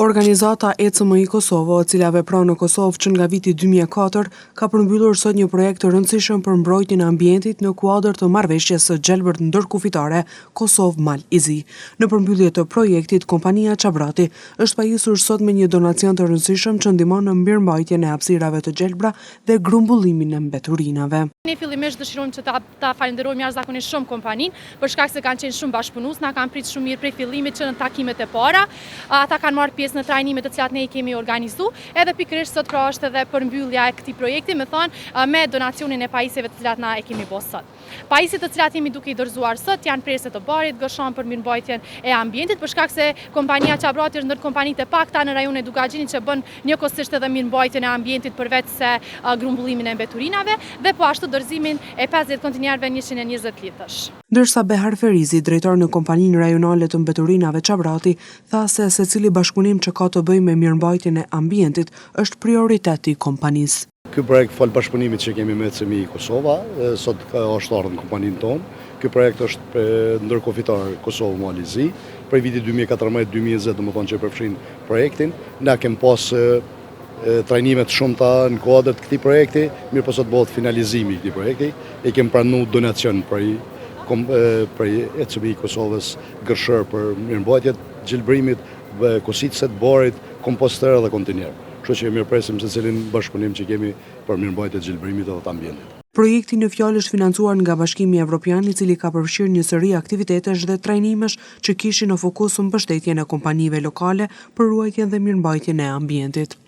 Organizata ECMI Kosovo, e cila vepron në Kosovë që nga viti 2004, ka përmbyllur sot një projekt të rëndësishëm për mbrojtjen e ambientit në kuadër të marrëveshjes së gjelbërt ndërkufitare Kosovë-Mal-Izi. Në përmbyllje të projektit, kompania Çabrati është pajisur sot me një donacion të rëndësishëm që ndihmon në mirëmbajtjen e hapësirave të gjelbra dhe grumbullimin e mbeturinave. Ne fillimisht dëshirojmë që ta falenderojmë jashtëzakonisht shumë kompaninë për shkak se kanë qenë shumë bashkëpunues, na kanë pritur shumë mirë prej fillimit që në takimet e para. Ata kanë marrë pjesë në trajnimet të cilat ne i kemi organizuar, edhe pikërisht sot pra është edhe përmbyllja e këtij projekti, me me donacionin e pajisjeve të cilat na e kemi bërë sot. Pajisjet të cilat jemi duke i dorëzuar sot janë presë të barit, gëshon për mirëmbajtjen e ambientit, për shkak se kompania Çabrati është ndër kompanitë e pakta në rajonin e Dugaxhinit që bën njëkohësisht edhe mirëmbajtjen e ambientit përveç se grumbullimin e mbeturinave dhe po ashtu dorëzimin e 50 kontenjarëve 120 litrash. Ndërsa Behar Ferizi, drejtor në kompaninë rajonale të mbeturinave Çabrati, tha se secili bashkëpunim që ka të bëjë me mirëmbajtjen e ambientit është prioriteti i kompanisë. Ky projekt fal bashkëpunimit që kemi me ECMI Kosova, sot është ardhur në kompaninë tonë. Ky projekt është ndërkufitar Kosovë-Mal-Izi. Prej vitit 2014-2020, domethënë që përfshin projektin, na kemi pas trajnimet shumëta në kuadër të këtij projekti, mirë po sot bëhet finalizimi i këtij projekti. E kemi pranuar donacion prej ECMI Kosovës gërshër për mirëmbajtjen e gjelbrimit, kositëse të barit, komposter dhe kontener. Kështu që mirëpresim secilin bashkëpunim që kemi për mirëmbajtjen e gjelbrimit dhe të ambientit. Projekti në fjalë është financuar nga Bashkimi Evropian, i cili ka përfshirë një sëri aktivitetesh dhe trajnimesh që kishin në fokus mbështetjen e kompanive lokale për ruajtjen dhe mirëmbajtjen e ambientit.